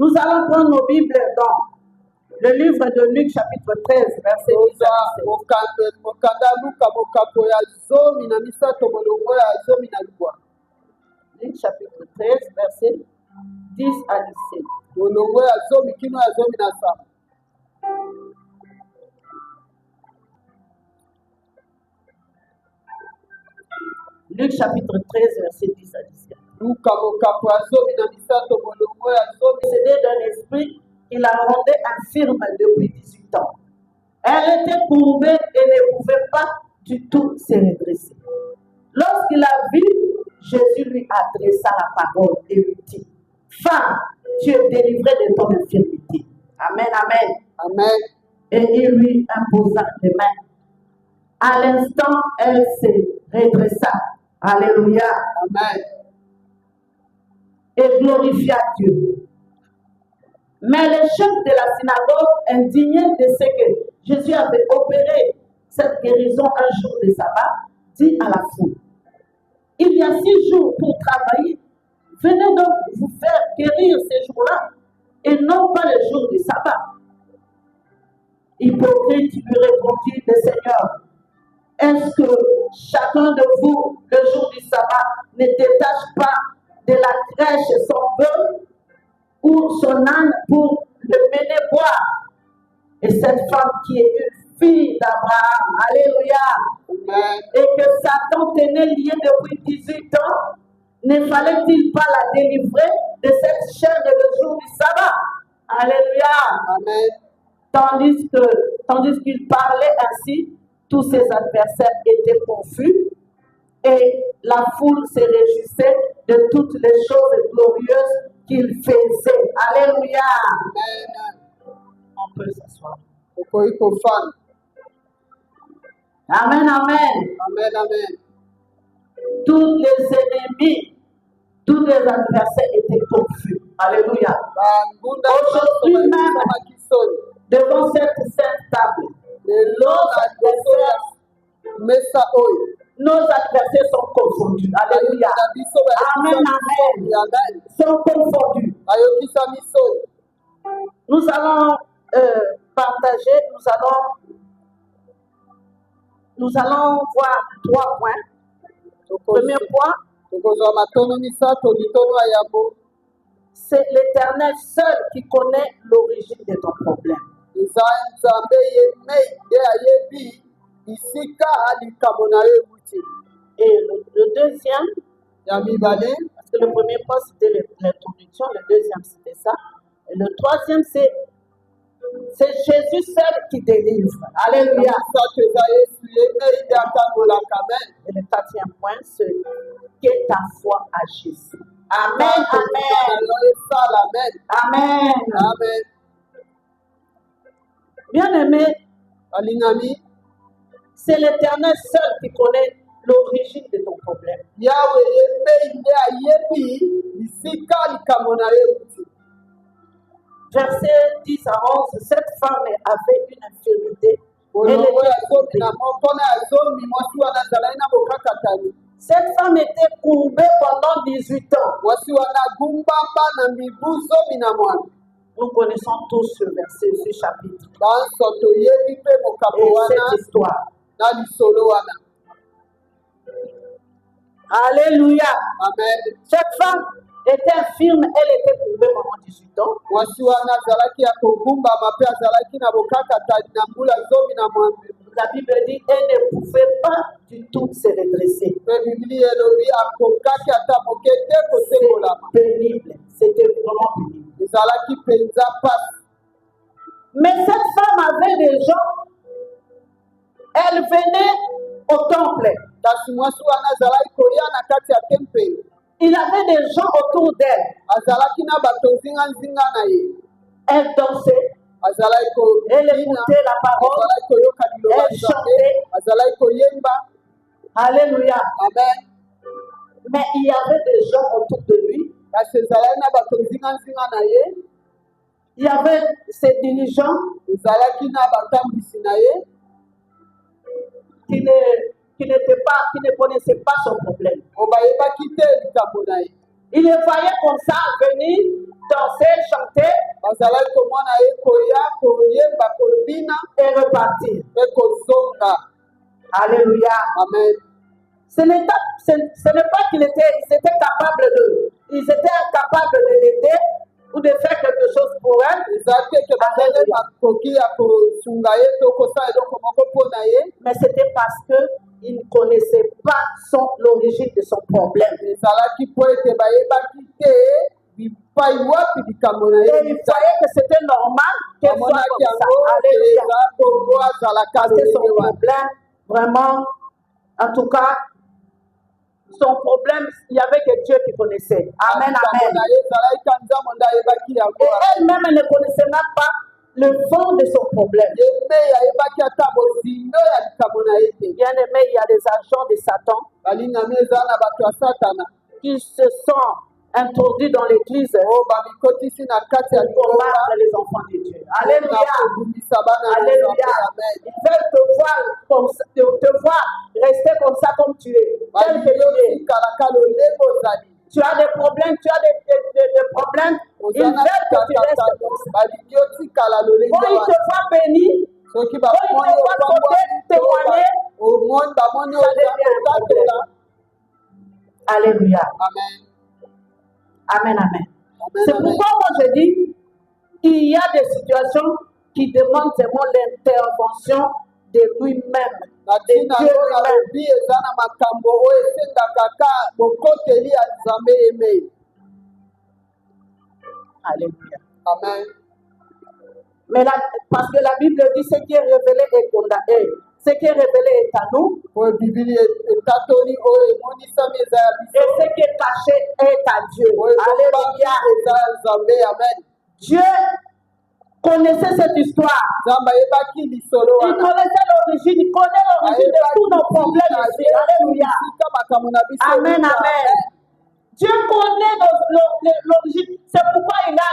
Nous allons prendre nos Bibles dans le livre de Luc, chapitre 13, verset 10 à 17. Luc, chapitre 13, verset 10 à 17. Luc, chapitre 13, verset 10 à 17. Possédée d'un esprit qui la rendait infirme depuis 18 ans. Elle était courbée et ne pouvait pas du tout se redresser. Lorsqu'il a vu, Jésus lui adressa la parole et lui dit: Femme, tu es délivrée de ton infirmité. Amen, amen. Amen. Et il lui imposa les mains. À l'instant, elle se redressa. Alléluia. Amen. Et glorifia Dieu. Mais les chefs de la synagogue, indignés de ce que Jésus avait opéré cette guérison un jour de sabbat, dit à la foule: Il y a 6 jours pour travailler. Venez donc vous faire guérir ces jours-là et non pas les jours du sabbat. Hypocrite, lui répondit le Seigneur: Est-ce que chacun de vous, le jour du sabbat, ne détache pas de la crèche son bœuf ou son âne pour le mener boire? Et cette femme qui est une fille d'Abraham, alléluia, et que Satan tenait liée depuis 18 ans, ne fallait-il pas la délivrer de cette chaîne le jour du sabbat? Alléluia. Amen. Tandis qu'il parlait ainsi, tous ses adversaires étaient confus et la foule se réjouissait de toutes les choses glorieuses qu'il faisait. Alléluia. Amen. On peut s'asseoir. Amen. Amen, amen. Amen. Tous les ennemis, tous les adversaires étaient confus. Alléluia. Aujourd'hui même, devant cette sainte table, nos adversaires sont confondus. Alléluia. Amen, amen. Sont confondus. Nous allons partager, nous allons voir 3 points. Premier point, c'est l'Éternel seul qui connaît l'origine de ton problème. Et le deuxième, parce que le premier point c'était l'introduction, le deuxième c'était ça. Et le troisième c'est Jésus seul qui délivre. Alléluia. Et le 4e point, c'est que ta foi à Jésus. Amen, amen. Amen. Amen. Bien-aimé, c'est l'Éternel seul qui connaît l'origine de ton problème. Verset 10 à 11, cette femme avait une infirmité. Cette femme était courbée pendant 18 ans. Nous connaissons tous ce verset, ce chapitre. Et cette histoire. Alléluia. Amen. Cette femme était infirme, elle était courbée pendant 18 ans. La Bible dit elle ne pouvait pas du tout se redresser. C'était pénible. C'était vraiment pénible. Mais cette femme avait des gens, elle venait au temple. Il y avait des gens autour d'elle. Elle dansait. Elle écoutait la parole. Elle chantait. Alléluia. Amen. Mais il y avait des gens autour de lui. Il y avait ses dirigeants qui ne connaissaient pas son problème. Il les voyait comme ça venir, danser, chanter bazalaki komona ye koya koyemba kobina et repartir. mpe kozonga. Alléluia. Amen. Ce n'est pas qu'ils étaient incapables de l'aider ou de faire quelque chose pour elle. ezalaki eke bazali makoki ya kosunga ye to kosala eloko moko mpo na ye, Mais c'était parce qu'ils ne connaissaient pas l'origine de son problème. ezalaki mpo ete bayebaki te bipai wapi likambo na Et ye ils voyaient que c'était normal qu'elle soit bamonaki comme ça. yango Alléluia. eza bongo azalaka C'était son lolenge wana. problème, vraiment. En tout cas, son problème, il y avait que Dieu qui connaissait. Amen, likambo amen. na ye ezalaki ka nzambo nde ayebaki yango. Et elle-même, elle ne connaissait même pas le fond de son problème. ye nde ayebaki ata bozindo ya likambo na ye te. Bien aimé, il y a des agents de Satan balingami ezala na bato ya satana qui se sont introduits dans l'église oyo bamikotisi na kati ya pour likonga combattre les enfants de Dieu. Alléluia. kobundisa bana ya Alléluia. Nzambe. Amen. Ils veulent te voir comme ça, te voir rester comme ça comme tu es. Tel que tu es. baliotikalaka lolenge ozali Tu as des problèmes, tu as des problèmes. Ils ozana veulent que tu restes comme ça. balingi otikala lolenge Quand ils te wana voient béni, soki quand ils bamoni te voient sauter, témoigner, omoni bamoni ça devient un ozakotatola. alléluia. Amen. Amen, amen. Amen, C'est amen. pourquoi moi je dis, il y a des situations qui demandent vraiment l'intervention de lui-même, de natina Dieu yango lui-même. nalobi eza na makambo oyo esengaka ka bokoteli ya nzambe yemei. Alléluia. Amen. Mais parce que la Bible dit ce qui est révélé est condamné. Ce qui est révélé est à nous. oyo bibili etatoli oyo emonisami eza ya Et biso ce qui est caché est à Dieu. oyo ebomaki Alléluia. eza ya nzambe. Amen. Dieu connaissait cette histoire. nzambe ayebaki lisolo Il wana connaissait l'origine. Il connaît l'origine de tous nos problèmes ici. Alléluia. esika makambo na biso Amen, euta. amen. Dieu connaît l'origine. C'est pourquoi il a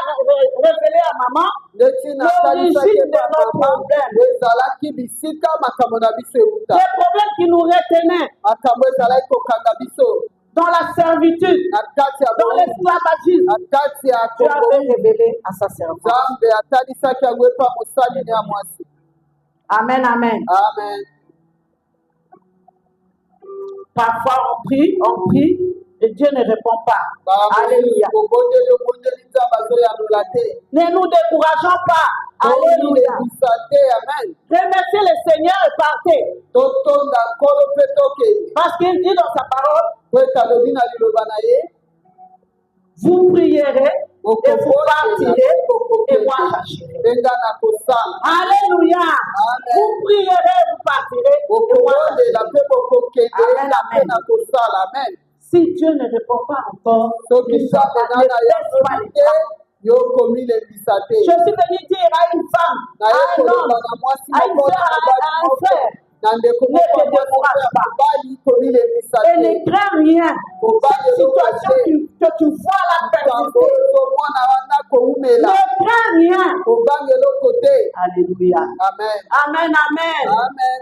révélé à maman ndeti natalisaki l'origine de nos mama problèmes. ezalaki bisika makambo na biso euta. Les problèmes qui nous retenaient makambo ezalaki kokanga biso dans la servitude, na kati ya dans boyi, l'esclavagisme. na kati ya Dieu avait kongoli. révélé à sa servante. nzambe atalisaki yango epa mosali ne ya mwasi. Amen, amen. Amen. Parfois on prie, et Dieu ne répond pas. Alléluia. obondeli nzambe azoyandola te. Ne nous décourageons pas. Alléluia. Tolebisa te. Amen. Remerciez le Seigneur et partez. totonda nkolo mpe tokende Parce qu'il dit dans sa parole, po ete alobi na liloba na ye vous prierez et vous partirez et moi j'agirai. ndenga na kosala. Alléluia. Amen. Vous prierez, vous partirez et moi bokobondela j'agirai. mpe bokokende Amen, na mpe amen. na kosala. Amen. Si Dieu ne répond pas encore, soki ne nzambe nana laisse pas yango les te femmes. yo komilembisa te. Je suis venu dire à une femme, à naye un homme, koloba na mwasi à une moko sœur, na mobali à un moko frère, na ndeko ne moko te ya mwasi décourage ya pas. mobali komilembisa et te. ne crains rien. Cette situation que tu vois la makambo persister, ozomona wana koumela ne crains rien. kobanga eloko te. Alléluia. Amen. Amen, amen. Amen.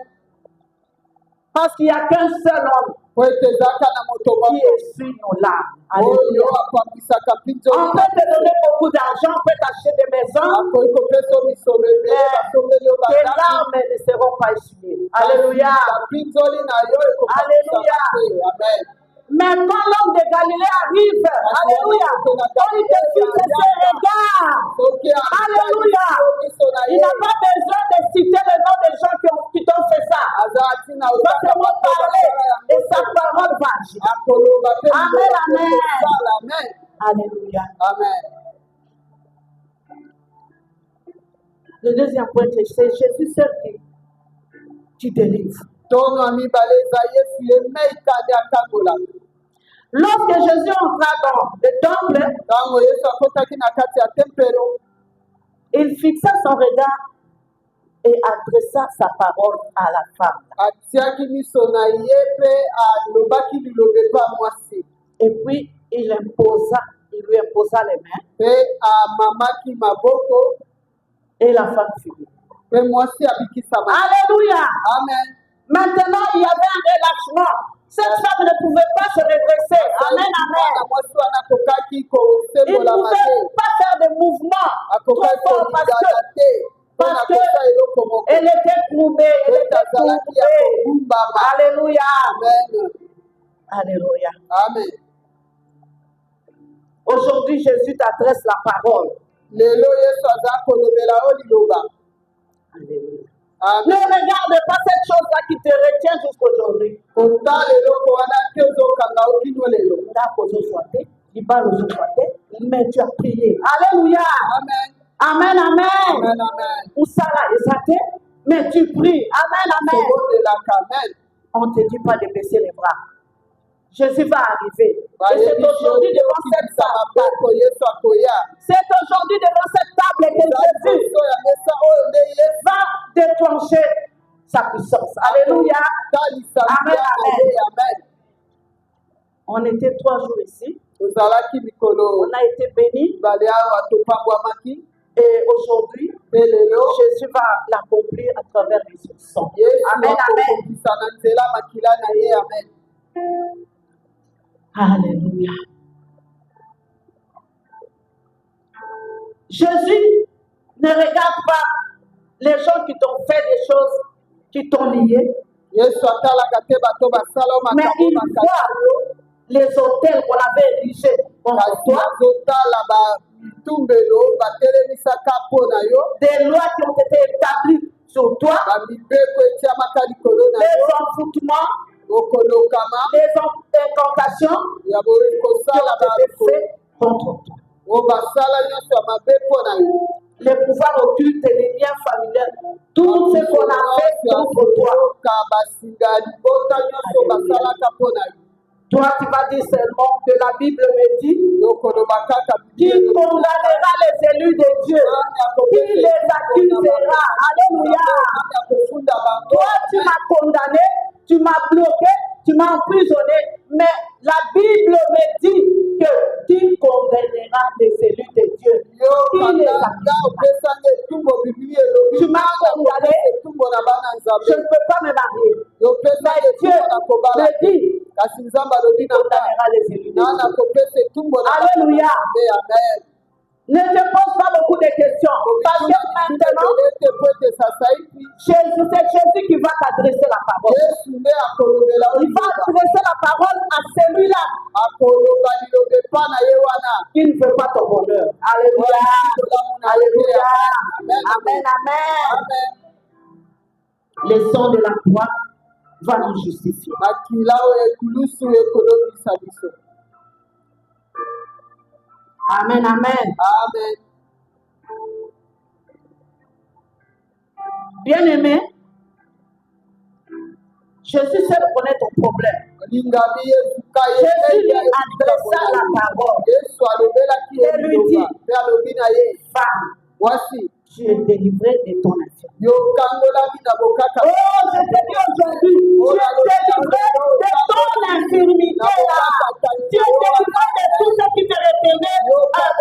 Parce qu'il n'y a qu'un seul homme po ete ezalaka na moto qui moko essuie nos larmes. oyo Alléluia. akwambisaka On mpinzoli peut te donner beaucoup d'argent, on peut t'acheter des maisons, akoki kopesa yo misolo ebele basomeli yo tes bandaki larmes ne seront pas essuyées. Alléluia. bapinzoli na yo Alléluia. ekokamisaka te. Amen. Mais quand l'homme de Galilée arrive, Alléluia, quand il te fixe ses regards, soki Alléluia. miso na Il ye n'a pas besoin de citer le nom des gens qui t'ont fait ça. azalaki na Il va seulement parler et sa parole va agir. akoloba mpe Amen, amen. kosala. Amen. Alléluia. Amen. Le deuxième point, c'est Jésus seul qui délivre. ntono ya mibale eza yesu ye mei kandi akangola. Lorsque Jésus entra dans le temple, ntango yesu akotaki na kati ya tempelo il fixa son regard et adressa sa parole à la femme. atiaki miso na ye mpe alobaki liloba epa mwasi Et puis, il lui imposa les mains mpe amamaki maboko et la femme fut guérie. mpe mwasi abikisama. Alléluia. Amen. Maintenant, il y avait un relâchement Cette femme ne pouvait pas se redresser. Amen, amen. Il ne pouvait pas faire de mouvement trop fort parce qu'elle était courbée. Elle était courbée. Alléluia. Alléluia. Amen. Aujourd'hui, Jésus t'adresse la parole. Alléluia. Amen. Ne regarde pas cette chose-là qui te retient jusqu'aujourd'hui. Mais tu as prié. Alléluia. Amen. Amen, amen. Amen, amen. Où ça là, mais tu pries. Amen, amen. On ne te dit pas de baisser les bras. Jésus va arriver. Et c'est aujourd'hui devant cette table. C'est aujourd'hui devant cette table que Jésus va déclencher sa puissance. Alléluia. Amen, amen. On était 3 jours ici. On a été bénis. Et aujourd'hui, Jésus va l'accomplir à travers les sang. Amen, amen. Alléluia. Jésus ne regarde pas les gens qui t'ont fait des choses, qui t'ont lié. Mais il voit les hôtels qu'on avait érigés contre toi. Des lois qui ont été établies sur toi. Les enfoutements. Les incantations qui ont été faites contre toi. Les pouvoirs occultes et les liens familiaux, tout ce qu'on a fait contre toi. Toi, tu vas dire seulement que la Bible me dit qui condamnera les élus de Dieu, qui les accusera. Alléluia. Toi, tu m'as condamné, tu m'as bloqué, tu m'as emprisonné, mais la Bible me dit que qui condamnera les élus de Dieu, qui les accusera. Tu m'as condamné, je ne peux pas me marier. Mais Dieu me dit qu'il condamnera les élus de Dieu. Alléluia. Ne te pose pas beaucoup de questions. Parce que maintenant, c'est Jésus qui va t'adresser la parole. Il va adresser la parole à celui-là qui ne veut pas ton bonheur. Alléluia. Alléluia. Amen, amen. Le sang de la croix va nous justifier. Amen, amen. Amen. Bien-aimé, Jésus sait connaître ton problème. Jésus lui adressa la parole et lui dit, femme, voici, tu es délivré de ton infirmité. Oh, je te dis aujourd'hui, tu es délivré de ton infirmité là. Tu es délivré de tout ce qui te retenait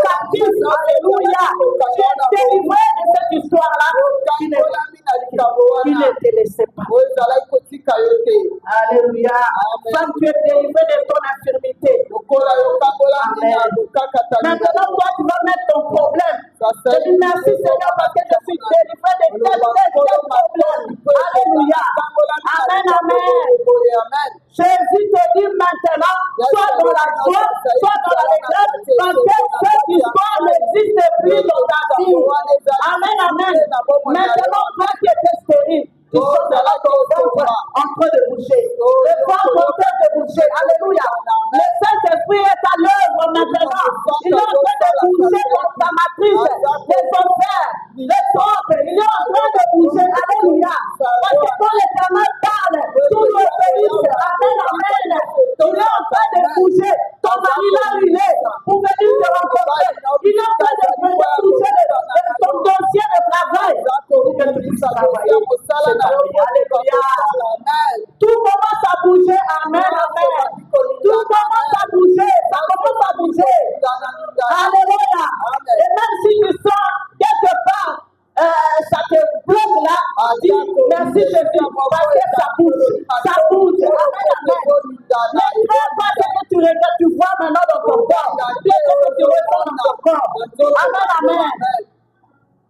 captif. Alléluia. Tu es délivré de cette histoire-là qui ne te laissait pas. Alléluia. Femme, tu es délivré de ton infirmité. Amen. Maintenant, toi, tu vas mettre ton problème. Je dis merci Seigneur parce que je suis délivré de tel problème. Alléluia. Amen, amen. Jésus te dit maintenant, soit dans la joie, soit dans la régresse, parce que cette histoire n'existe plus dans ta vie. Amen, amen. Maintenant, toi qui étais stérile, tu sors de là ton ventre en train de bouger. Le ventre en train de bouger. Alléluia. Le Saint-Esprit est à l'œuvre maintenant. Il est en train de bouger dans ta matrice. Les enfers, les temples, il est en train de bouger. Alléluia. Parce que quand l'Éternel parle, tout le pays, amen, amen. Il est en train de bouger. Ton mari là, il est pour venir te rencontrer. Il est en train de bouger ton dossier de travail. Pour que tu puisses travailler. Alléluia. Tout commence à bouger. Amen, amen. Tout commence à bouger. Ça commence à bouger. Alléluia. Et même si tu sens quelque part, ça te bloque là, dis merci Jésus. Parce que ça bouge. Ça bouge. Amen, amen.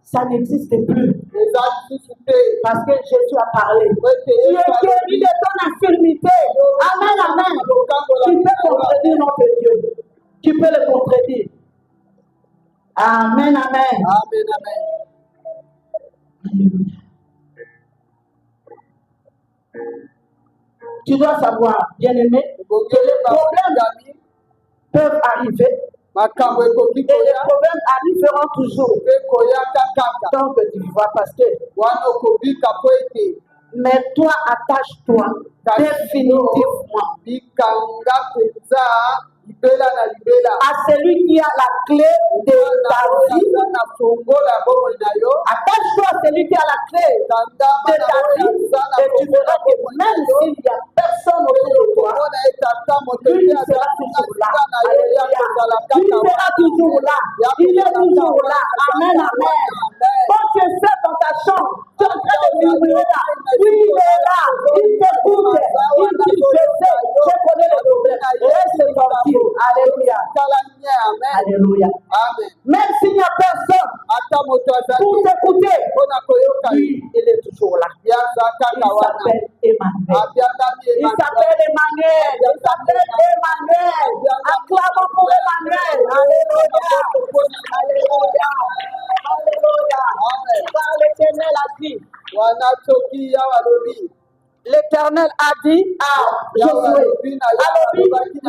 Ça n'existe plus. ezalisite Parce que Jésus a parlé. ete Tu es guéri de ton infirmité. Amen, amen. Tu peux contredire notre Dieu. Tu peux le contredire. Amen, amen. amen amen Alléluia. Tu dois savoir, bien-aimé, que les problèmes peuvent arriver. makambo ekoki Et les koya problèmes arriveront toujours. mpe koyaka kaka Tant que tu vivras, parce que, wana okobika po ete mais toi, attache-toi définitivement bikanga mpenza libela na libela à celui qui a la clé de ta vie. aza na fongola bomoi na yo Attache-toi à celui qui a la clé kandama de na ta oyo vie. aza na Et tu verras que même s'il n'y a personne autour de toi, komona ete ata moto lui te sera azali toujours là. na yo ya Alléluia. kozala Lui kaka sera toujours là. Il est toujours là. Amen, amen. Quand tu es seul dans ta chambre, tu es en train de murmurer là. Oui, il est là. Il t'écoute. Il dit, je sais, je connais le problème. Reste tranquille. Alléluia. tala nye amen Alléluia. amen Même s'il n'y a personne ata moto azali pour t'écouter, mpona koyoka yo lui, il est toujours là. yaza Il kaka wana s'appelle Emmanuel. abiangami Il s'appelle Emmanuel. Il s'appelle Emmanuel. Acclamons pour Emmanuel. Alléluia. Alléluia. Alléluia. Car l'Éternel a dit, wana soki yawa lobi l'Éternel a dit à Josué, nul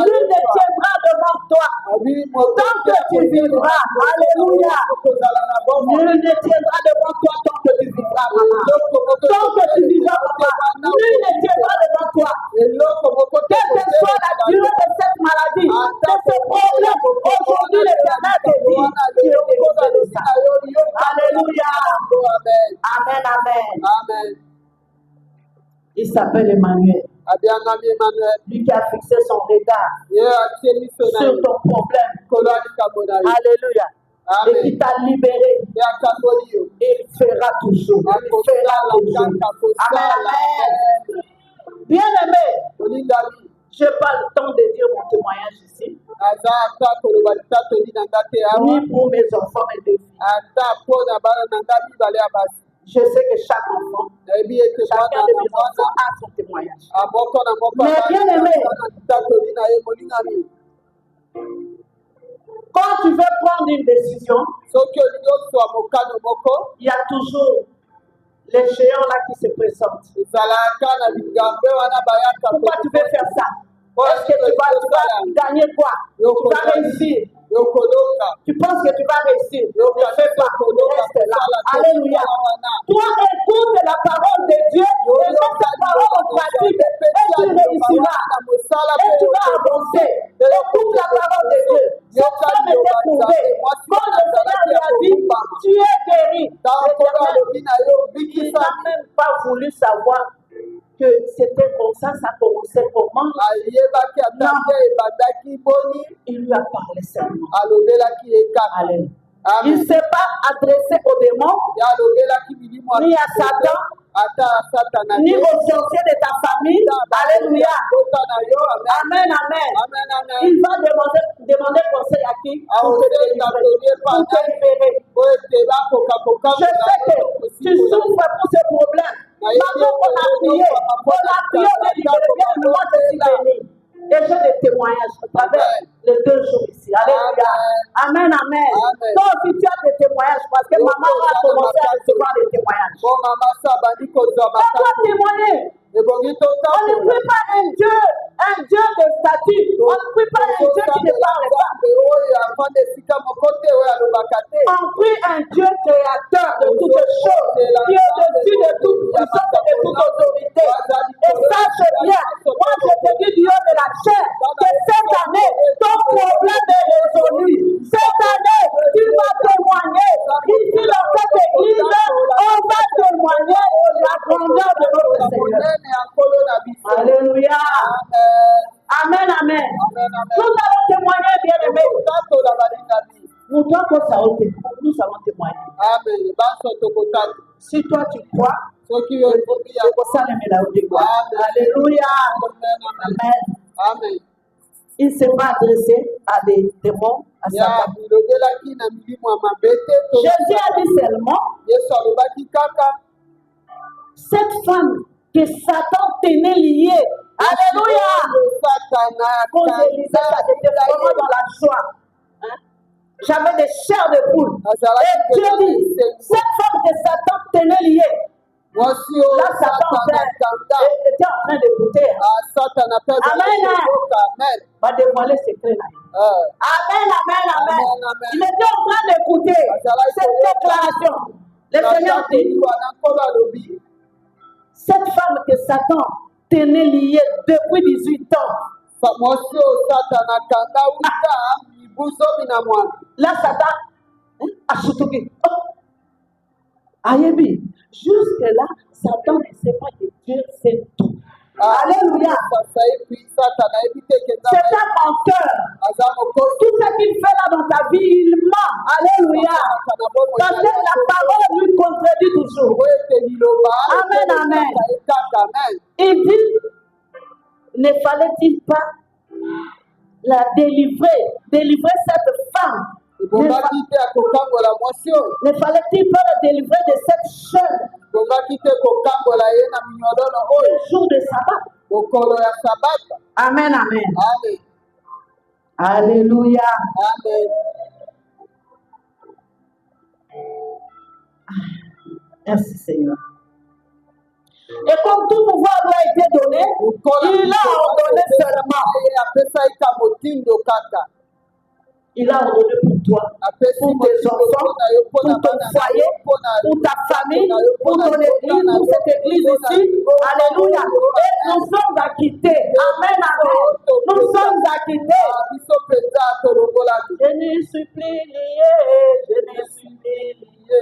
ne tiendra devant toi tant que tu vivras. Alléluia. Nul ne tiendra devant toi tant que tu vivras, maman. Tant que tu vivras, papa, nul ne tiendra devant toi. Quelle que soit la durée de cette maladie, de ce problème, aujourd'hui l'Éternel te dit, tu es délivré de ça. Alléluia. Amen, amen. amen Il s'appelle Emmanuel. abiangami Emmanuel Lui qui a fixé son regard ye atie miso na sur ye ton problème. kolo alikambo na ye Alléluia. Et amen qui t'a libéré. ye akangoli yo Il fera toujours. Il fera toujours. Amen, amen. Bien-aimé, olingami je n'ai pas le temps de dire mon témoignage ici, aza ata koloba litatoli na nga te awa ni pour mes enfants, mes deux filles. ata mpona bana na nga mibale ya basi Je sais que chaque enfant, nayebi ete chacun mwana de na mes mwana enfants a son témoignage. moko na moko Mais bien aimé, na litatoli na ye molingami quand tu veux prendre une décision, soki olingi ozwa mokano moko il y a toujours les géants là qui se présentent. ezalaka na bigambe wana bayaka Pourquoi tu veux faire ça? Est-ce que tu vas gagner quoi? Tu vas réussir. yokoloka Tu penses que tu vas réussir. Ne fais pas. Reste là. Alléluia. Toi, écoute la parole de Dieu et mets cette parole en pratique et tu réussiras. Et tu vas avancer. Écoute la parole de Dieu. Cette femme était prouvée. Quand le Seigneur lui a dit, tu es guéri. Il n'a même pas voulu savoir que c'était comme ça commençait comment. Il lui a parlé seulement. Alléluia. Il ne s'est pas adressé aux démons, ni à Satan, ni aux sorciers de ta famille. Alléluia. Amen, amen. Il va demander conseil à qui? Pour te délivrer. Pour te libérer. Je sais que tu souffres pour ce problème. Maintenant, on a prié, on a libéré. Bien, moi, je suis béni. Et j'ai des témoignages à travers les 2 jours ici. Alléluia. Amen, amen. Toi aussi, tu as des témoignages parce que maman a commencé à recevoir des témoignages. On doit témoigner. On ne prie pas un Dieu de statut. On ne prie pas un Dieu qui ne parle pas. On prie un Dieu créateur de toutes choses, qui est au-dessus de toute puissance et de toute autorité. Et sache bien, moi je te dis du haut de la chair, que cette année, ton problème est résolu. Cette année, tu vas témoigner. Ici dans cette église, on va témoigner la grandeur de notre Seigneur. Alléluia. Amen, amen. Nous allons témoigner, bien-aimés. Nous allons témoigner. Si toi tu crois, alléluia. Amen. Amen. Il ne s'est pas adressé à des démons, à ya Satan. bilogelaki na milimo ya mabe te to Jésus a dit seulement, Yesu alobaki kaka cette femme que Satan tenait liée, alléluia, oyo Satana quand je lisais ça, j'étais vraiment dans la joie. Hein? J'avais des chairs de poule. Et Dieu dit, cette femme que Satan tenait liée, mwasi oyo là Satan Satana kanga était en train d'écouter. Satana mpe Amen. amen Va dévoiler ses clés là. Amen, amen, amen. Amen. Il était en train d'écouter cette déclaration. Le Seigneur dit, wana nkolo alobi cette femme que Satan tenait liée depuis 18 ans. mwasi oyo Satana kanga wuta mibu 10 Là, Satan a chuté. Oh. Ayebi, jusque-là, Satan ne sait pas que Dieu sait tout. Alléluia. C'est un menteur. Tout ce qu'il fait là dans ta vie, il ment. Alléluia. Parce que la parole lui contredit toujours. Amen, amen. Il dit, ne fallait-il pas la délivrer cette femme? Ne fallait-il pas la délivrer de cette chaîne le jour de sabbat? Amen, amen. Alléluia. Amen. Merci Seigneur. Et comme tout pouvoir lui a été donné, il a ordonné seulement. Il a ordonné pour toi, pour tes enfants, pour ton foyer, pour ta famille, pour ton église, pour cette église ici. Alléluia. Et nous sommes acquittés. Amen, amen. Nous sommes acquittés. Je ne suis plus lié, je ne suis plus lié,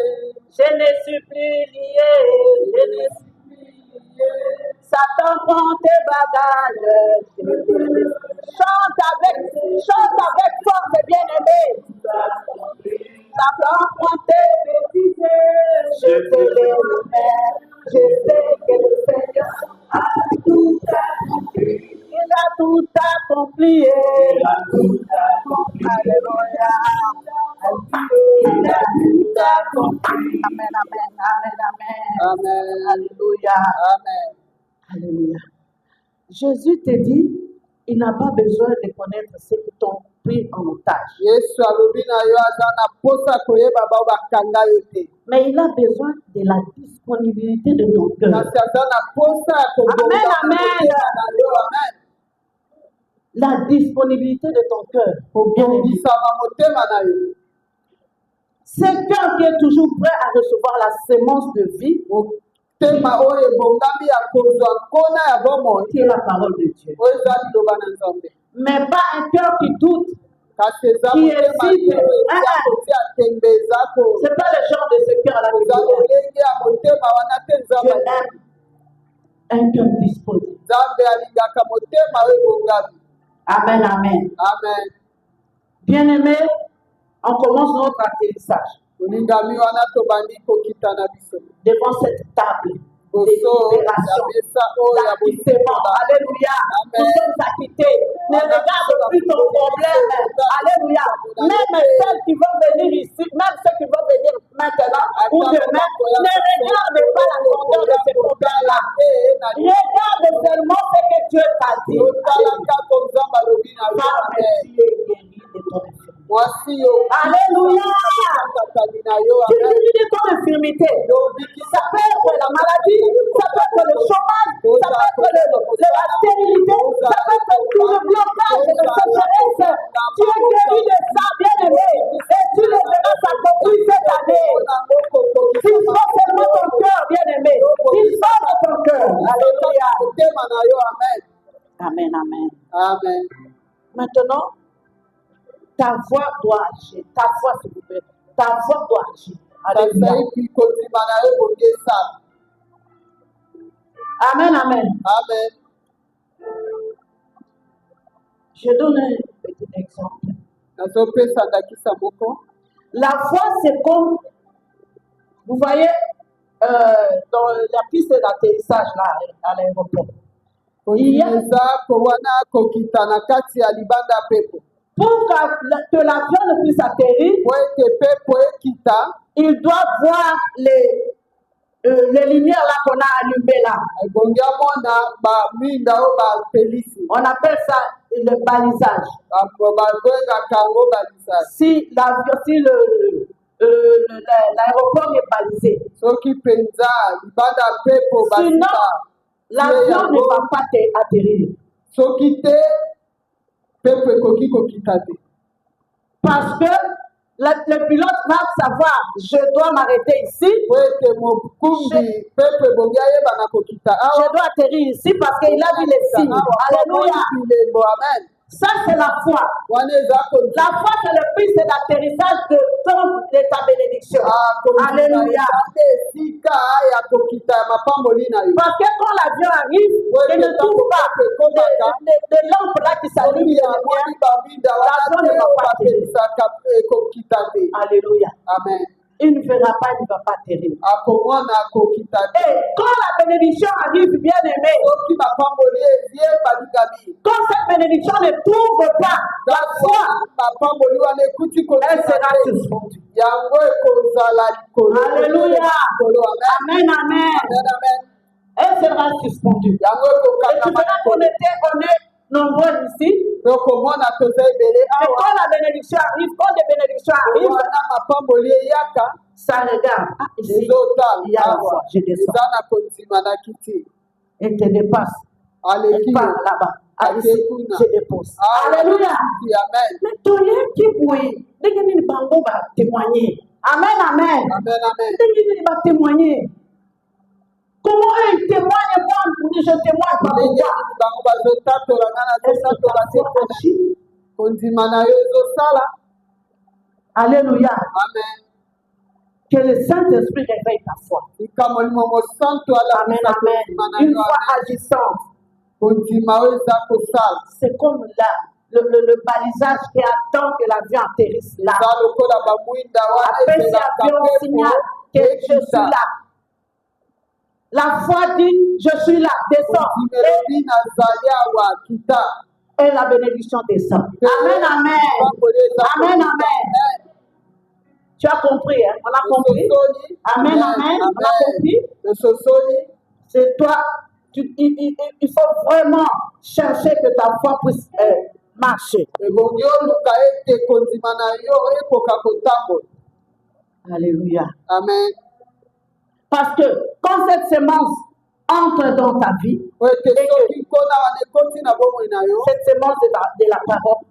je ne suis plus lié, je ne suis plus lié. Satan prend tes bagages. Chante avec force, bien-aimé. Satan prend tes bêtises. Je te les remets. Je sais que le Seigneur a tout accompli. Il a tout accompli. Il a tout accompli. Alléluia. Il a tout accompli. Amen, amen, amen, amen. Amen. Alléluia. Amen. Alléluia. Jésus te dit, il n'a pas besoin de connaître ceux qui t'ont pris en otage. Mais il a besoin de la disponibilité de ton cœur. Amen, amen. La disponibilité de ton cœur. C'est quelqu'un qui est toujours prêt à recevoir la sémence de vie, qui est la parole de Dieu. Mais pas un cœur qui doute, qui hésite. C'est pas le genre de ce cœur-là que Dieu aime. Un cœur disponible. Amen, amen. Amen. Bien-aimé, on commence notre atterrissage devant cette table de libération, d'acquittement. Alléluia. Nous sommes acquittés. Ne regarde plus ton problème. Alléluia. Même celles qui vont venir ici, même ceux qui vont venir maintenant ou demain, ne regarde pas la grandeur de ces problèmes-là. Regarde seulement ce que Dieu t'a dit. Alléluia. Tu guéris de ton infirmité. Ça peut être la maladie, ça peut être le chômage, ça peut être la stérilité, ça peut être tout le blocage de sécheresse. Tu es guéri de ça, bien-aimé. Et tu le verras s'accomplir cette année. Il faut seulement ton cœur, bien-aimé. Il faut ton cœur. Alléluia. Amen, amen. Amen. Maintenant, ta voix doit agir. Ta voix, s'il vous plaît. Ta voix doit agir. Alléluia. Amen, amen. Amen. Je donne un petit exemple. La foi, c'est comme, vous voyez, dans la piste d'atterrissage là, à l'aéroport. Il y a pour que l'avion ne puisse atterrir, il doit voir les lumières là qu'on a allumées là. On appelle ça le balisage. Si l'aéroport est balisé, sinon l'avion ne va pas atterrir. Parce que le pilote va savoir, je dois m'arrêter ici, je dois atterrir ici parce qu'il a vu les signes. Alléluia. Ça, c'est la foi. La foi, c'est le prix, c'est l'atterrissage de ta bénédiction. Alléluia. Parce que quand l'avion arrive, il ne trouve pas des lampes là qui s'allument, l'avion ne va pas atterrir. Alléluia. Amen. Il ne verra pas, il ne va pas atterrir. Et quand la bénédiction arrive, bien aimé, quand cette bénédiction ne trouve pas la foi, elle sera suspendue. Alléluia. Amen, amen. Elle sera suspendue. Et tu verras qu'on est nombreux ici. Et quand la bénédiction arrive, quand les bénédictions arrivent, ça regarde. Ah, ici, il y a la foi. Je descends. Et te dépasse. Et part là-bas. Ah, ici, je dépose. Alléluia. Mais toi, qui oui, dès bango va témoigner. Amen, amen. Dès qu'il va témoigner. Comment ils témoignent, moi, je témoigne par Alléluia. Amen. Que le Saint-Esprit réveille ta foi. Amen, amen. Une foi agissante. C'est comme là, le balisage qui attend que l'avion atterrisse là. Après cet avion signale que je suis là. La foi dit, je suis là, descends. Et la bénédiction descend. Amen, amen. Amen, amen. Tu as compris, hein? On a compris. Amen, amen. On a compris. C'est toi. Il faut vraiment chercher que ta foi puisse marcher. Alléluia. Amen. Parce que quand cette semence entre dans ta vie, cette semence de la parole,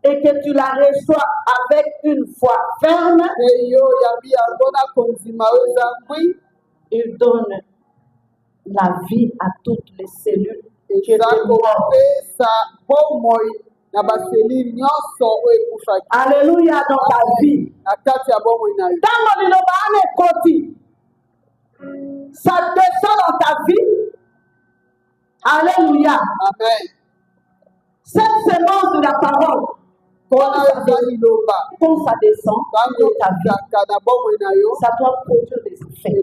et que tu la reçois avec une foi ferme, il donne la vie à toutes les cellules qui étaient mortes. Alléluia dans ta vie. Ça descend dans ta vie. Alléluia. Amen. Cette semence de la parole, quand ça descend dans ta vie, ça doit produire des effets.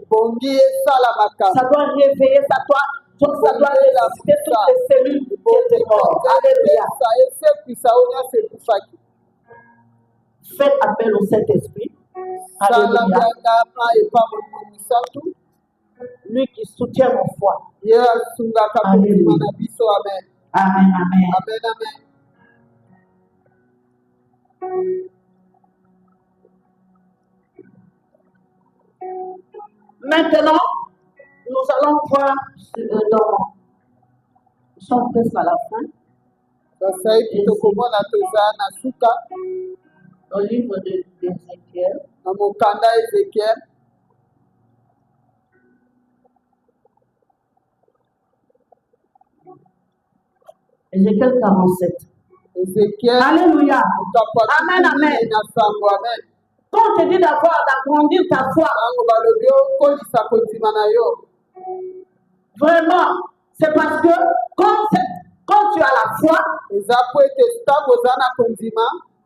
Ça doit réveiller, ça doit ressusciter toutes les cellules qui étaient mortes. Alléluia. Faites appel au Saint-Esprit. Alléluia. Lui qui soutient mon foi. Alléluia. Amen, amen. Maintenant, nous allons voir nous sommes presque à la fin. Au livre d'Ézéchiel. Ézéchiel 47. Alléluia. Amen, amen. Quand on te dit d'agrandir ta foi, vraiment, c'est parce que quand tu as la foi,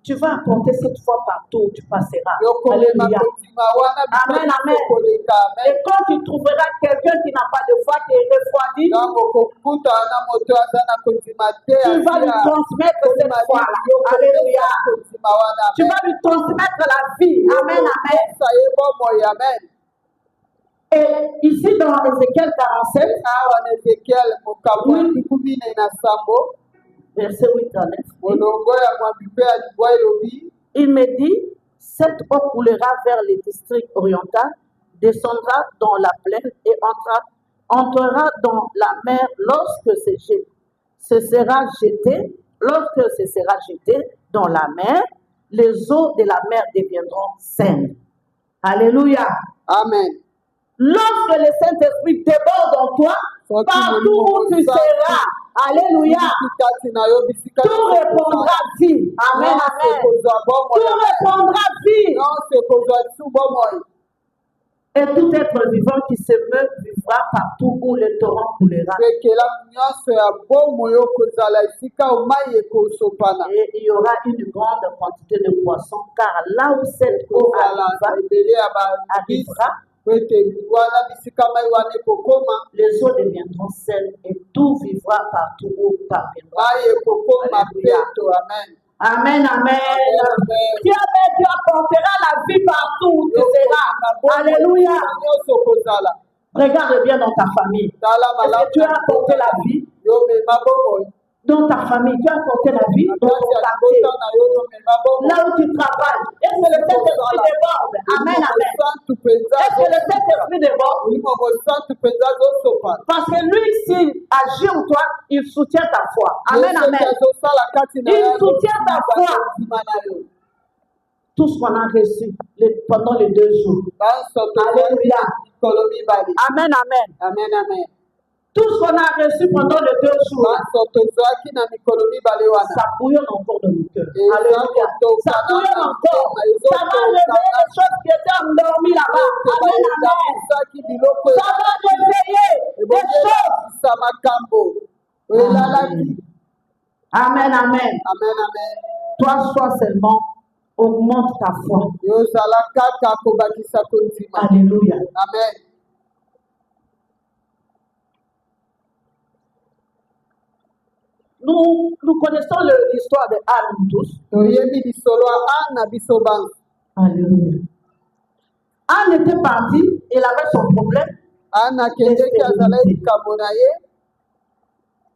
Tu vas apporter cette foi partout où tu passeras. yokolema Alléluia. kondima wana Amen, amen. koleka Et amen quand tu trouveras quelqu'un qui n'a pas de foi, qui est refroidi, ntango kokuta na moto aza na kondima te tu vas lui transmettre cette foi-là. Alléluia. kondima wana Tu vas lui transmettre la vie. Amen, amen. yokopesa ye bomoi amen Et ici dans Ézéchiel 47, awa na ezekiel mokambo ya 17 verset 8 à 9, molongo ya mwambi mpe ya libwa elobi il me dit, cette eau coulera vers les districts orientaux, descendra dans la plaine et entrera dans la mer lorsque ce sera jeté dans la mer, les eaux de la mer deviendront saines. Alléluia. amen Lorsque le Saint-Esprit déborde en toi, partout où tu seras, alléluia, kati na yo bisika tout répondra vie. Amen, amen. Tout répondra vie. nyonso ekozwa lisu bomoi Et tout être vivant qui se meut vivra partout où le torrent coulera. pekela nyonso ya bomoi okozala esika omai ekosopana Et il y aura une grande quantité de poissons, car là où cette eau kozala ebele ya arrivera, po ete wana bisika mai wana ekokoma les eaux deviendront saines et tout vivra partout où parviendra. mai ekokoma Alléluia. peto amen Amen, amen. Dieu apportera la vie partout où tu seras. Alléluia. nyonso okozala Regarde bien dans ta famille. tala Est-ce que malamu tu as apporté la vie yomema bomoi dans ta famille? Tu as apporté la vie dans kati ton ya quartier, libota na yo yomema bomoi là où tu travailles. Est-ce que le Saint-Esprit déborde? Amen, amen. mosantu mpenza Est-ce que le Saint-Esprit déborde? olimo mosantu mpenza azosopana Parce que lui, s'il agit en toi, il soutient ta foi. Amen, amen. azosala kati na Il yo soutient ta foi. ndima na yo Tout ce qu'on a reçu pendant les 2 jours. bansoto Alléluia. mikolo mibale Amen, amen. amen amen Tout ce qu'on a reçu pendant les 2 jours, bansoto ezwaki na mikolo mibale wana ça bouillonne encore dans nos cœurs. eza Alléluia. Ça kotokana bouillonne encore. Ça va réveiller les choses qui étaient endormies là-bas. Amen, amen. ezaki biloko Ça va réveiller les choses. ebongisa makambo elalaki Amen, amen. amen amen Toi, sois seulement, augmente ta foi. yozala kaka kobakisa kondima Alléluia. amen Nous connaissons l'histoire de Anne tous. toyebi lisolo ya ana biso bango Alléluia. Anne était partie, elle avait son problème. ana akendeki azalaki likambo na ye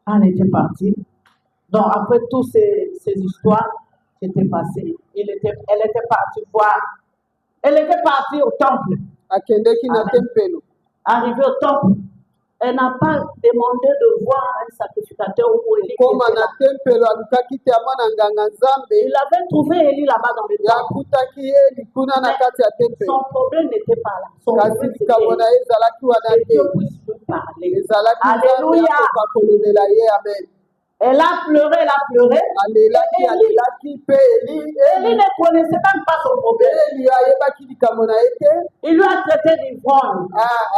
Anne était partie. Donc, après toutes ces histoires qui étaient passées, elle était partie voir. Elle était partie au temple. akendeki na Amen. tempelo Arrivée au temple, elle n'a pas demandé de voir un sacrificateur ou Élie. qui koma était na là. tempelo alukaki te amona nganga nzambe Il avait trouvé Élie là-bas dans le temple. yakutaki ye likuna na kati ya tempelo Son problème n'était pas là. Son kasi problème c'était likambo na ye ezalaki wana que te Dieu puisse lui parler. ezalaki Alléluia. akoka kolobela ye amen Elle a pleuré, elle a pleuré. alelaki Et alelaki mpe Élie ne connaissait même pas son problème. eli ayebaki likambo na ye te Il lui a traité d'ivrogne.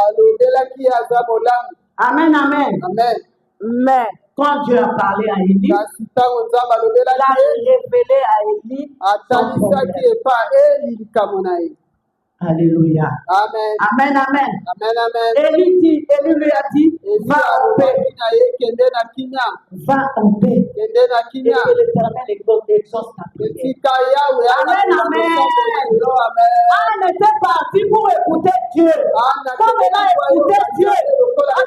alobelaki ye aza molamu Amen, amen. amen Mais quand Dieu a parlé à Élie, kasi ntango nzambe il a alobelaki ye révélé à Élie son atanisaki problème. epa eli likambo na ye Alléluia. amen Amen, amen. amen amen Élie lui a dit, eli va en paix, alobaki na ye kende na kimia va en paix. kende na Et kimia que l'Éternel exauce ta prière. esika yawe Amen, amen. amen Anne était partie pour écouter Dieu. Comme elle a écouté Dieu à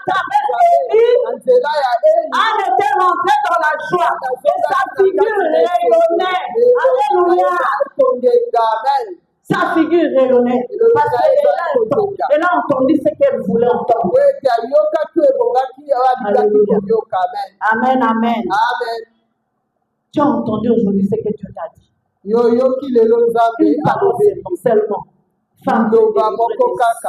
travers Élie, nzela ya eli Anne était rentrée dans la joie. Et sa figure rayonnait. Alléluia. tongenga amen Sa figure rayonnait. Parce qu'elle a entendu ce qu'elle voulait entendre. ete ayokaki ebongaki alingaki koyoka amen Amen, amen. amen Tu as entendu aujourd'hui ce que Dieu t'a dit. yoyoki lelo nzambe Une parole seulement. Femme de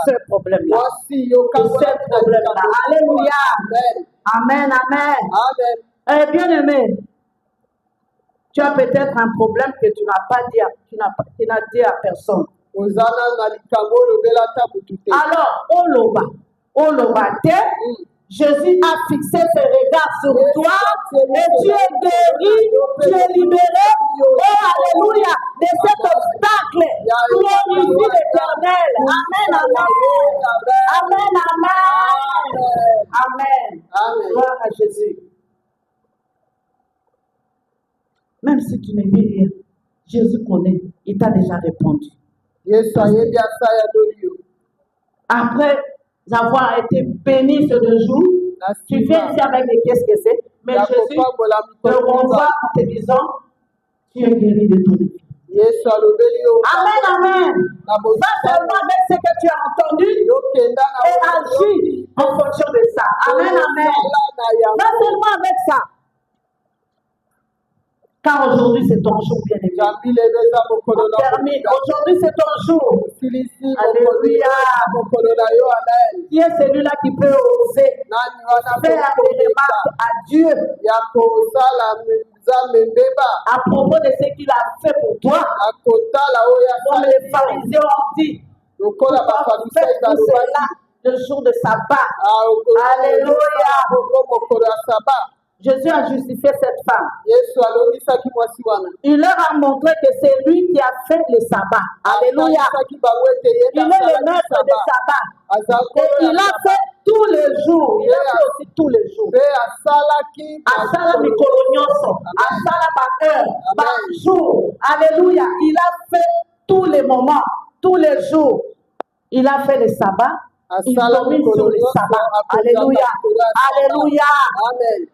ce problème-là. mwasi De yokango ce problème-là. Alléluia. amen Amen, amen. amen Eh bien aimé, tu as peut-être un problème que tu n'as pas dit, tu n'as dit à personne. ozana na likambo olobela ata motu te Alors, oloba te, Jésus a fixé ses regards sur toi et tu es guéri, tu es libéré. Oh, alléluia, de cet obstacle. Glorifie l'Éternel. Amen, amen. Amen, amen. Amen. Amen. Gloire à Jésus. Même si tu ne vis rien, Jésus connaît. Il t'a déjà répondu. Yesu ayebi asaya dolio. Après avoir été béni ce 2 jours, tu viens ici avec les qu'est-ce que c'est, mais Jésus te renvoie en te disant, tu es guéri de ton épée. Yesu alobeli yo. Amen, amen. Va seulement avec ce que tu as entendu et agis en fonction de ça. Amen, amen. Va seulement avec ça. Car aujourd'hui c'est ton jour, bien aimé. On termine. Aujourd'hui c'est ton jour. Alléluia. Qui est celui-là qui peut oser faire des remarques à Dieu à propos de ce qu'il a fait pour toi? Comme les pharisiens ont dit, pourquoi faites tout cela le jour de sabbat? Alléluia. Jésus a justifié cette femme. Il leur a montré que c'est lui qui a fait le sabbat. Alléluia. Il est le maître du sabbat. Et il a fait tous les jours. Il a fait aussi tous les jours. Asala mikolonyoso. Asala par heure, par jour. Alléluia. Il a fait tous les moments, tous les jours. Il a fait le sabbat. Il domine sur le sabbat. Alléluia. Alléluia. Amen.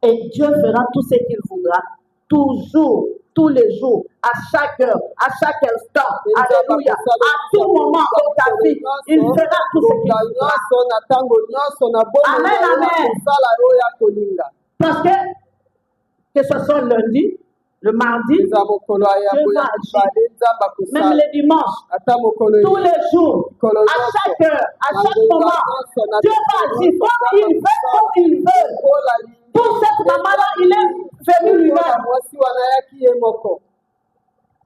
Et Dieu fera tout ce qu'il voudra, toujours, tous les jours, à chaque heure, à chaque instant. Alléluia. À tout moment de ta vie, il fera tout ce qu'il voudra. Amen, amen. Parce que ce soit lundi, le mardi, Dieu va agir. Même le dimanche, tous les jours, à chaque heure, à chaque moment, Dieu va agir comme il veut, comme il veut. Pour cette maman-là, il est venu lui-même.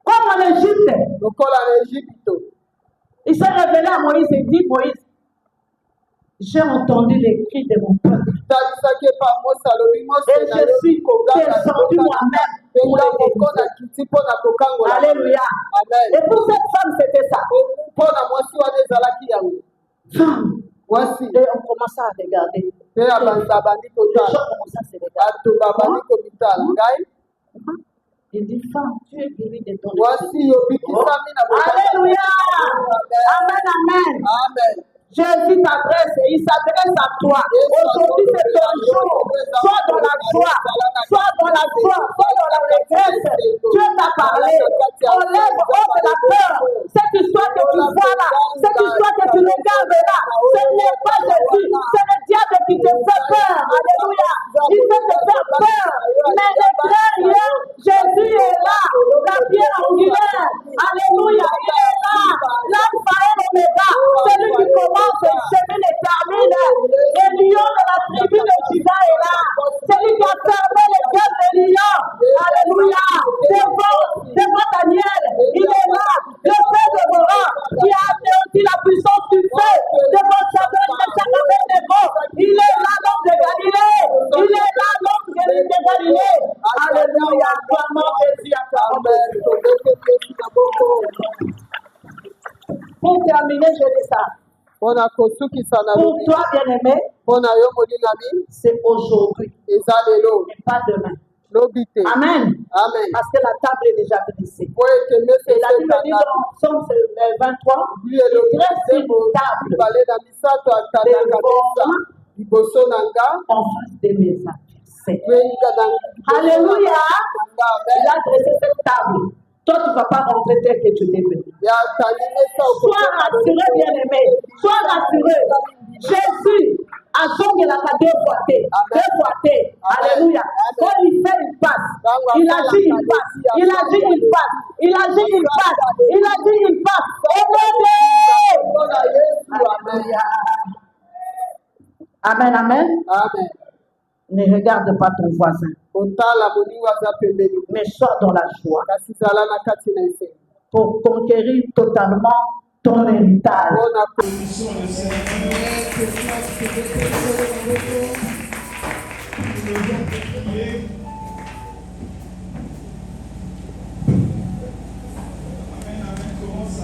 Comme en Égypte. Il s'est révélé à Moïse et dit, Moïse, j'ai entendu les cris de mon peuple. Et je suis descendu moi-même pour les détruire. Alléluia. Et pour cette femme, c'était ça. Femme. Voici. Et on commence à regarder. Les gens commencent à se regarder. Il dit, femme, tu es guérie de ton épée. Alléluia. Amen, amen. Jésus t'adresse et il s'adresse à toi. Aujourd'hui, c'est ton jour. Sois dans la joie. Sois dans la joie. Sois dans la détresse. Dieu t'a parlé. Enlève hors de la peur. Cette histoire que tu vois là, cette histoire que tu regardes là, ce n'est pas Jésus. C'est le diable qui te fait peur. Alléluia. Il veut te faire peur. Mais ne crains rien. Jésus est là. La pierre angulaire. Alléluia. Il est là. L'alpha et l'oméga. Celui qui commence. Le chemin est terminé. Le lion de la tribu de Juda est là. Celui qui a fermé les gueules des lions. Alléluia. Devant Daniel, il est là. Le feu de Bora qui a anéanti la puissance du feu. Devant Samuel de Abednego. Il est là, l'homme de Galilée. Il est là, l'homme de Galilée. Alléluia. Vraiment, Jésus a fermé. Pour terminer, je dis ça. Pour toi, bien-aimé, c'est aujourd'hui et pas demain. Amen. Amen. Parce que la table est déjà dressée. Et la Bible dit dans Somme 23, il dresse une table en face de mes adversaires. Alléluia. Il a dressé cette table. Toi, tu ne vas pas rentrer tel que tu l'es venu. Sois rassuré, bien-aimé. Sois rassuré. Jésus a zongué la deux fois. Alléluia. Quand il fait une passe, il agit une passe. Il agit une passe. Il agit une passe. Il agit une passe. Alléluia. Amen, amen. Amen. Ne regarde pas ton voisin. Mais sois dans la joie. Pour conquérir totalement ton héritage. Bona Bénissons le Seigneur. Nous devons prier. Amen, amen. Commence à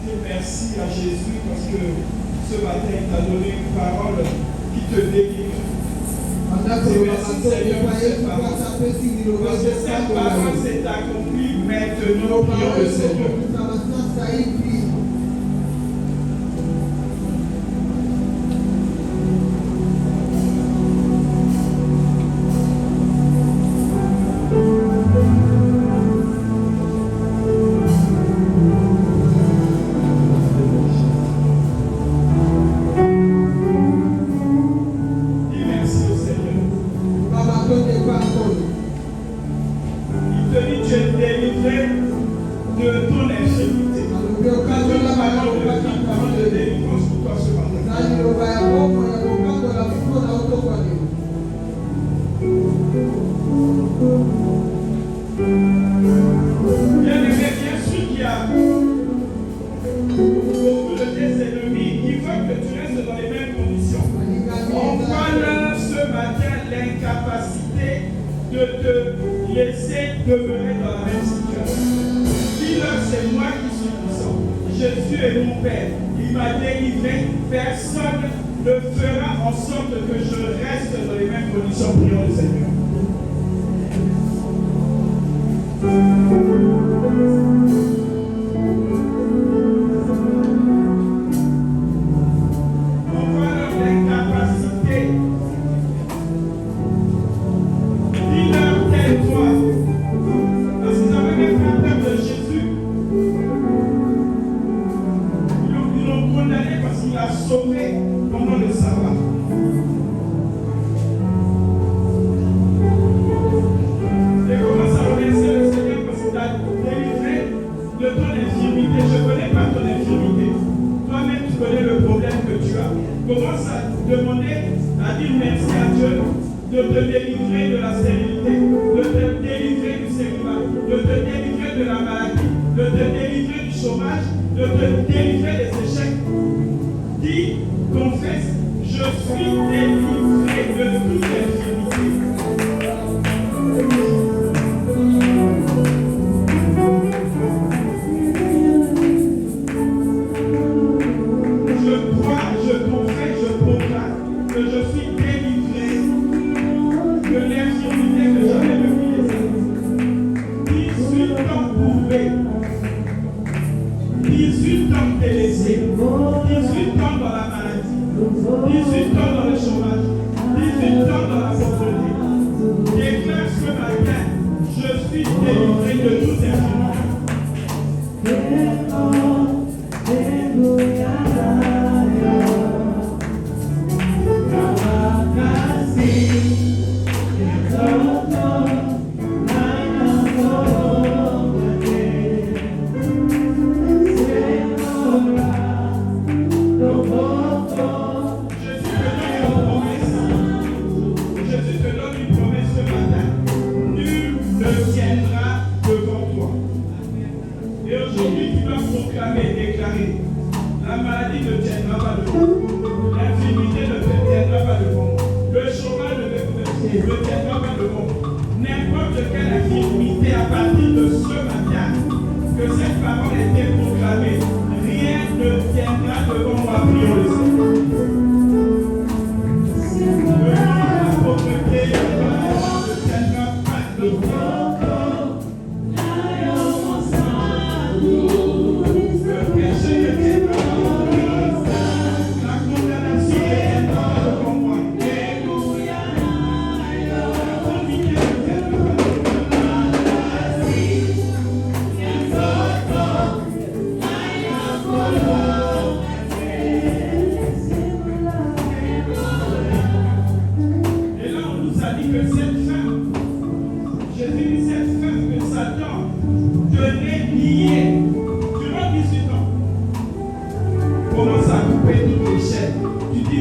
dire merci à Jésus parce que ce matin, il t'a donné une parole qui te délivre. Merci Seigneur pour cette parole. Parce que cette parole s'est accomplie maintenant, prions le Seigneur.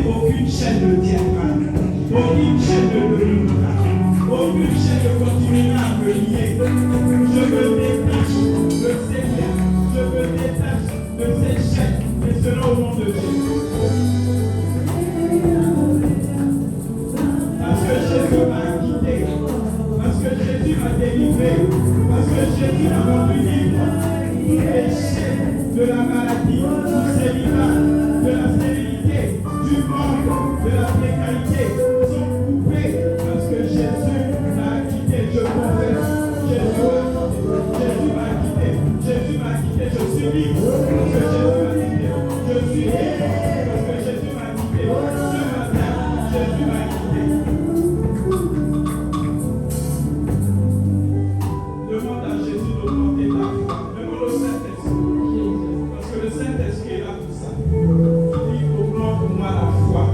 Aucune chaîne ne tiendra, aucune chaîne ne me liera, aucune chaîne ne continuera à me lier. Je me détache, le Seigneur, je me détache. de s'échec, et cela au nom de Jésus. Parce que Jésus m'a quitté, parce que Jésus m'a délivré, parce que Jésus m'a rendu libre du péché, de la maladie, du célibat, de la stérilité, du manque, de la précarité, sont coupés parce que Jésus m'a quitté. Je confesse, Jésus m'a quitté, Jésus m'a quitté, je suis libre parce que Jésus m'a quitté, je suis libre parce que Jésus m'a quitté. Ce matin, Jésus m'a quitté. Demande à Jésus d'augmenter ta foi. Demande au Saint-Esprit. Parce que le Saint-Esprit est là pour ça. Il augmente pour moi la foi.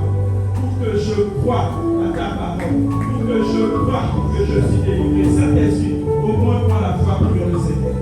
Pour que je croie à ta parole. Pour que je croie que je suis délivré. Saint-Esprit, augmente-moi la foi pour le Seigneur.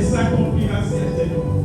s'accomplira certainement.